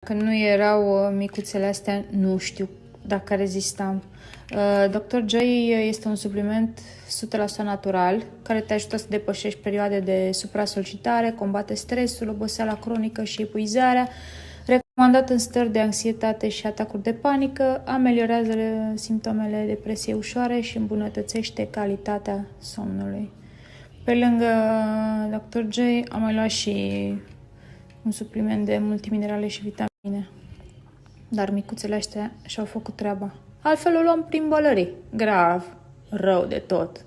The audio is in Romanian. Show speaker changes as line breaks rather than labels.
Când nu erau micuțele astea, nu știu dacă rezistam. Dr. J este un supliment 100% natural care te ajută să depășești perioade de supra-solicitare, combate stresul, oboseala cronică și epuizarea, recomandat în stări de anxietate și atacuri de panică, ameliorează simptomele depresiei ușoare și îmbunătățește calitatea somnului. Pe lângă Dr. J am mai luat și un supliment de multiminerale și vitamine. Dar micuțele astea și-au făcut treaba. Altfel o luam prin bălării. Grav. Rău de tot.